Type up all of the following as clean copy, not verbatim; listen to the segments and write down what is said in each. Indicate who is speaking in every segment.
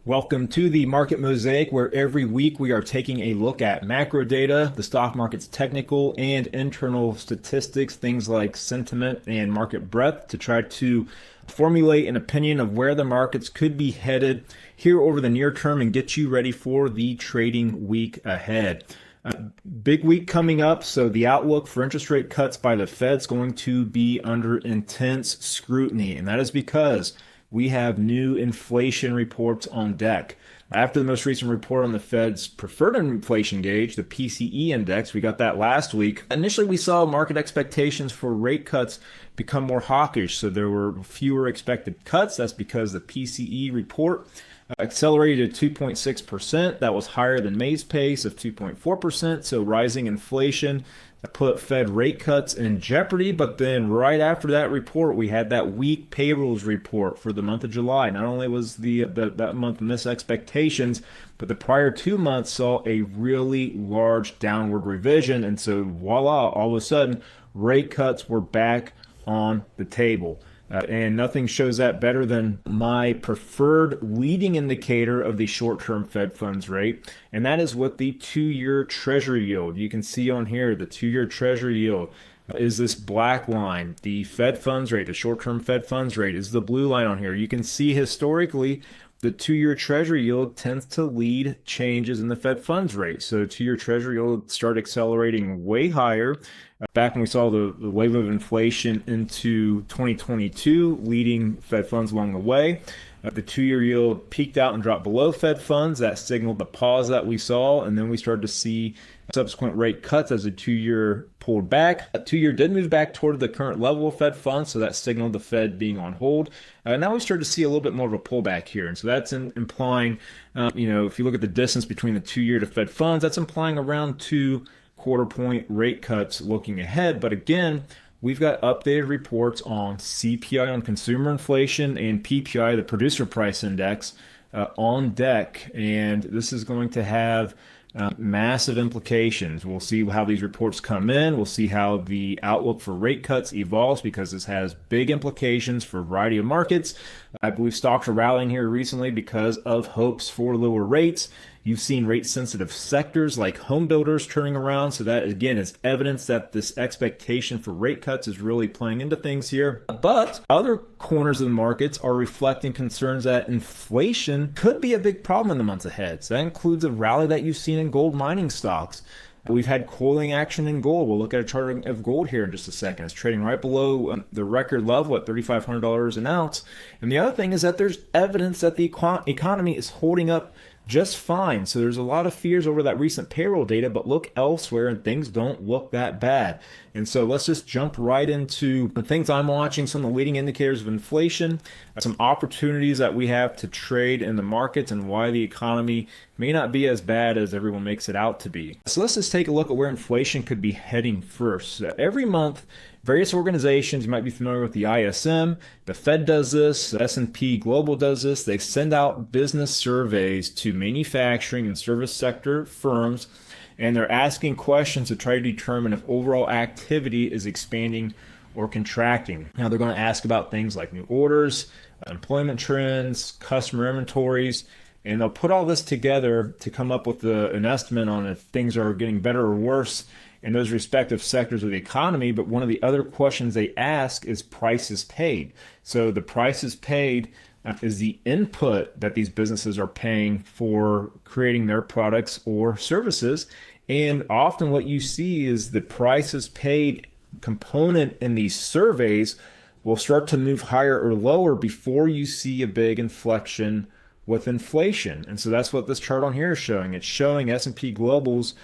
Speaker 1: Welcome to the Market Mosaic, where every week we are taking a look at macro data, the stock market's technical and internal statistics, things like sentiment and market breadth, to try to formulate an opinion of where the markets could be headed here over the near term and get you ready for the trading week ahead. Big week coming up, so the outlook for interest rate cuts by the Fed is going to be under intense scrutiny, and that is because we have new inflation reports on deck. After the most recent report on the Fed's preferred inflation gauge, the PCE index, we got that last week. Initially, we saw market expectations for rate cuts become more hawkish, so there were fewer expected cuts. That's because the PCE report accelerated to 2.6%. That was higher than May's pace of 2.4%, so rising inflation put Fed rate cuts in jeopardy. But then right after that report, we had that weak payrolls report for the month of July. Not only was that month miss expectations, but the prior 2 months saw a really large downward revision. And so voila, all of a sudden, rate cuts were back on the table. And nothing shows that better than my preferred leading indicator of the short-term Fed funds rate, and that is what the 2-year Treasury yield. You can see on here the 2-year Treasury yield is this black line. The Fed funds rate, the short-term Fed funds rate, is the blue line on here. You can see historically the 2-year Treasury yield tends to lead changes in the Fed funds rate. So 2-year Treasury yield started accelerating way higher back when we saw the wave of inflation into 2022, leading Fed funds along the way. The 2-year yield peaked out and dropped below Fed funds. That signaled the pause that we saw, and then we started to see subsequent rate cuts as the 2-year pulled back. A 2-year did move back toward the current level of Fed funds, so that signaled the Fed being on hold. Now we started to see a little bit more of a pullback here, and so that's implying, if you look at the distance between the 2-year to Fed funds, that's implying around 2 quarter-point rate cuts looking ahead. But again, we've got updated reports on CPI, on consumer inflation, and PPI, the producer price index, on deck, and this is going to have massive implications. We'll see how these reports come in. We'll see how the outlook for rate cuts evolves, because this has big implications for a variety of markets. I believe stocks are rallying here recently because of hopes for lower rates. You've seen rate-sensitive sectors like home builders turning around. So that, again, is evidence that this expectation for rate cuts is really playing into things here. But other corners of the markets are reflecting concerns that inflation could be a big problem in the months ahead. So that includes a rally that you've seen in gold mining stocks. We've had cooling action in gold. We'll look at a chart of gold here in just a second. It's trading right below the record level at $3,500 an ounce. And the other thing is that there's evidence that the economy is holding up just fine. So there's a lot of fears over that recent payroll data, but look elsewhere and things don't look that bad. And so let's just jump right into the things I'm watching, some of the leading indicators of inflation, some opportunities that we have to trade in the markets, and why the economy may not be as bad as everyone makes it out to be. So let's just take a look at where inflation could be heading first. Every month, various organizations, you might be familiar with the ISM, the Fed does this, S&P Global does this. They send out business surveys to manufacturing and service sector firms, and they're asking questions to try to determine if overall activity is expanding or contracting. Now, they're going to ask about things like new orders, employment trends, customer inventories, and they'll put all this together to come up with an estimate on if things are getting better or worse in those respective sectors of the economy. But one of the other questions they ask is prices paid. So the prices paid is the input that these businesses are paying for creating their products or services. And often what you see is the prices paid component in these surveys will start to move higher or lower before you see a big inflection with inflation. And so that's what this chart on here is showing. It's showing S&P Global's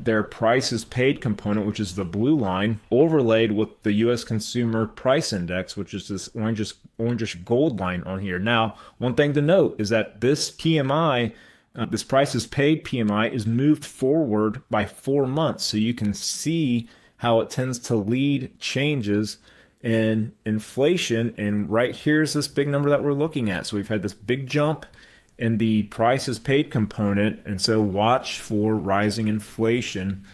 Speaker 1: their prices paid component, which is the blue line, overlaid with the U.S. Consumer Price Index, which is this orangish gold line on here. Now, one thing to note is that this PMI, this prices paid PMI, is moved forward by 4 months. So you can see how it tends to lead changes in inflation. And right here's this big number that we're looking at. So we've had this big jump in the prices paid component, and so watch for rising inflation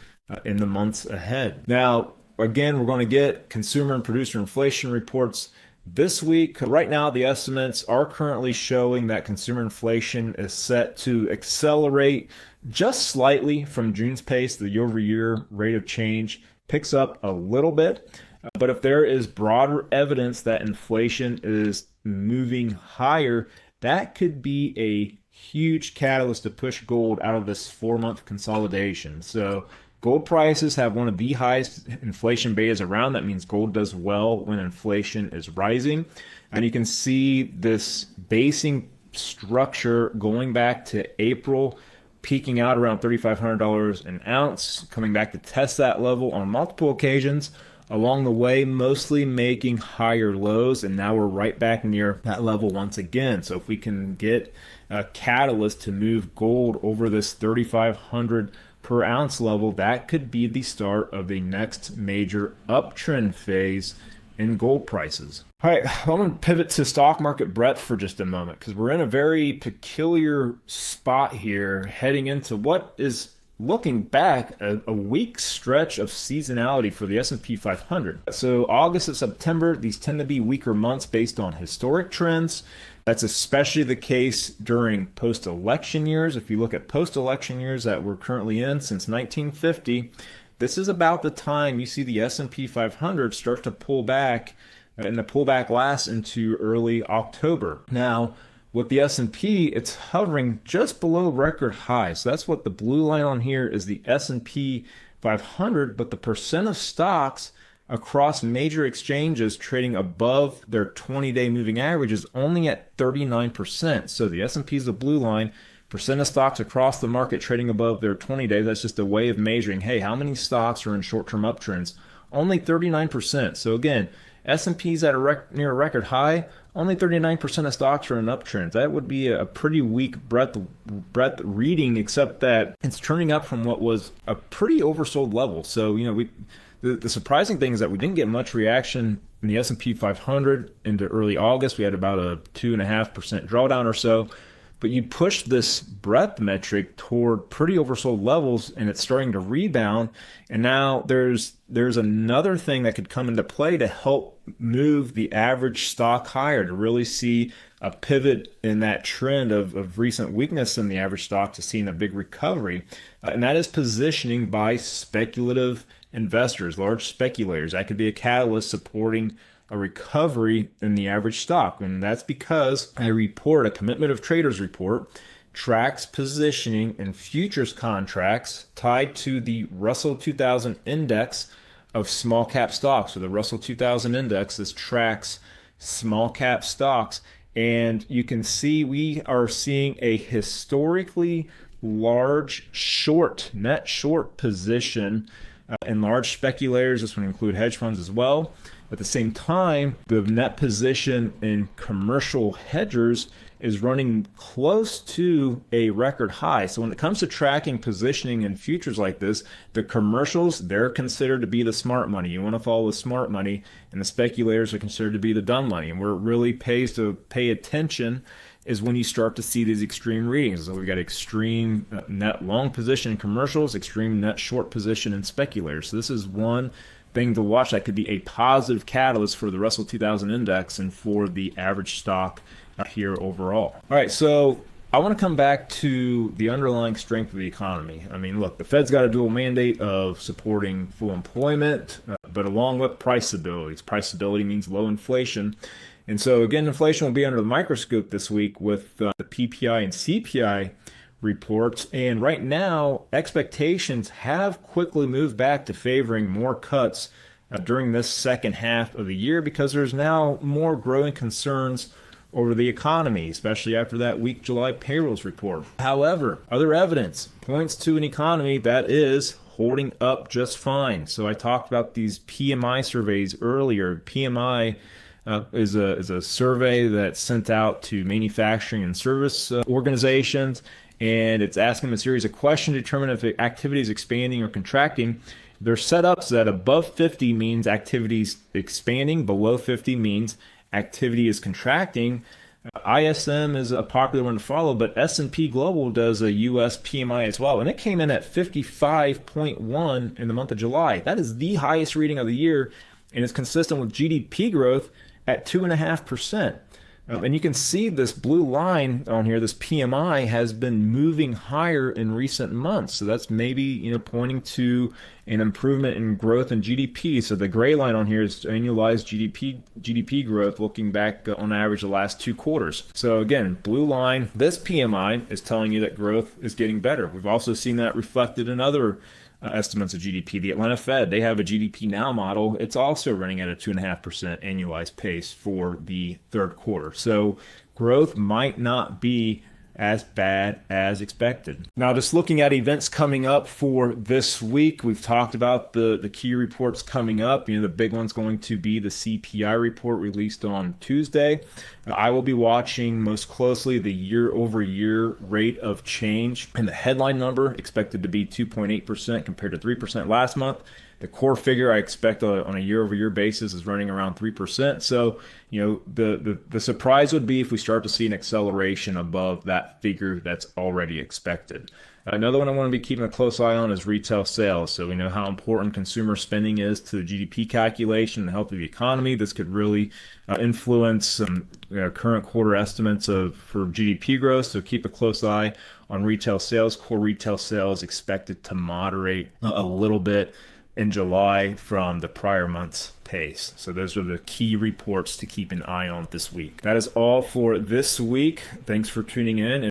Speaker 1: in the months ahead. Now, again, we're going to get consumer and producer inflation reports This week, right now, the estimates are currently showing that consumer inflation is set to accelerate just slightly from June's pace. The year-over-year rate of change picks up a little bit. But if there is broader evidence that inflation is moving higher, that could be a huge catalyst to push gold out of this 4-month consolidation. So gold prices have one of the highest inflation betas around. That means gold does well when inflation is rising. And you can see this basing structure going back to April, peaking out around $3,500 an ounce, coming back to test that level on multiple occasions along the way, mostly making higher lows. And now we're right back near that level once again. So if we can get a catalyst to move gold over this 3,500 per ounce level, that could be the start of the next major uptrend phase in gold prices. All right, I'm going to pivot to stock market breadth for just a moment because we're in a very peculiar spot here heading into what is, looking back, a weak stretch of seasonality for the S&P 500. So August and September, these tend to be weaker months based on historic trends. That's especially the case during post-election years. If you look at post-election years that we're currently in since 1950, this is about the time you see the S&P 500 start to pull back, and the pullback lasts into early October. Now, with the S&P, it's hovering just below record highs. So that's what the blue line on here is, the S&P 500, but the percent of stocks across major exchanges trading above their 20-day moving average is only at 39%. So the S&P is the blue line. Percent of stocks across the market trading above their 20 days, that's just a way of measuring, hey, how many stocks are in short-term uptrends? Only 39%. So again, S&P's at near a record high, only 39% of stocks are in uptrends. That would be a pretty weak breadth reading, except that it's turning up from what was a pretty oversold level. So, the surprising thing is that we didn't get much reaction in the S&P 500 into early August. We had about a 2.5% drawdown or so. But you push this breadth metric toward pretty oversold levels, and it's starting to rebound. And now there's another thing that could come into play to help move the average stock higher, to really see a pivot in that trend of recent weakness in the average stock to seeing a big recovery. And that is positioning by speculative investors, large speculators. That could be a catalyst supporting a recovery in the average stock. And that's because a commitment of traders report, tracks positioning in futures contracts tied to the Russell 2000 index of small cap stocks. So the Russell 2000 index, this tracks small cap stocks. And you can see we are seeing a historically large net short position in large speculators. This would include hedge funds as well. At the same time, the net position in commercial hedgers is running close to a record high. So when it comes to tracking positioning in futures like this, the commercials, they're considered to be the smart money. You want to follow the smart money, and the speculators are considered to be the dumb money. And where it really pays to pay attention is when you start to see these extreme readings. So we got extreme net long position in commercials, extreme net short position in speculators. So this is one thing to watch that could be a positive catalyst for the Russell 2000 index and for the average stock here overall. All right, so I want to come back to the underlying strength of the economy. I mean, look, the Fed's got a dual mandate of supporting full employment, but along with price stability. Price stability means low inflation. And so, again, inflation will be under the microscope this week with the PPI and CPI reports. And right now, expectations have quickly moved back to favoring more cuts during this second half of the year because there's now more growing concerns over the economy, especially after that weak July payrolls report. However, other evidence points to an economy that is holding up just fine. So I talked about these PMI surveys earlier. PMI is a survey that's sent out to manufacturing and service organizations, and it's asking them a series of questions to determine if the activity is expanding or contracting. They're set up so that above 50 means activity's expanding, below 50 means activity is contracting. ISM is a popular one to follow, but S&P Global does a U.S. PMI as well, and it came in at 55.1 in the month of July. That is the highest reading of the year, and it's consistent with GDP growth at 2.5%. And you can see this blue line on here, this PMI has been moving higher in recent months. So that's maybe, pointing to an improvement in growth in GDP. So the gray line on here is annualized GDP growth looking back on average the last 2 quarters. So again, blue line, this PMI is telling you that growth is getting better. We've also seen that reflected in other estimates of GDP. The Atlanta Fed, they have a GDP Now model. It's also running at a 2.5% annualized pace for the third quarter. So growth might not be as bad as expected. Now, just looking at events coming up for this week, we've talked about the key reports coming up. The big one's going to be the CPI report released on Tuesday. I will be watching most closely the year-over-year rate of change, and the headline number expected to be 2.8% compared to 3% last month. The core figure I expect on a year-over-year basis is running around 3%. So, the surprise would be if we start to see an acceleration above that figure that's already expected. Another one I want to be keeping a close eye on is retail sales. So we know how important consumer spending is to the GDP calculation and the health of the economy. This could really influence some current quarter estimates for GDP growth. So keep a close eye on retail sales. Core retail sales expected to moderate a little bit in July from the prior month's pace. So those are the key reports to keep an eye on this week. That is all for this week. Thanks for tuning in.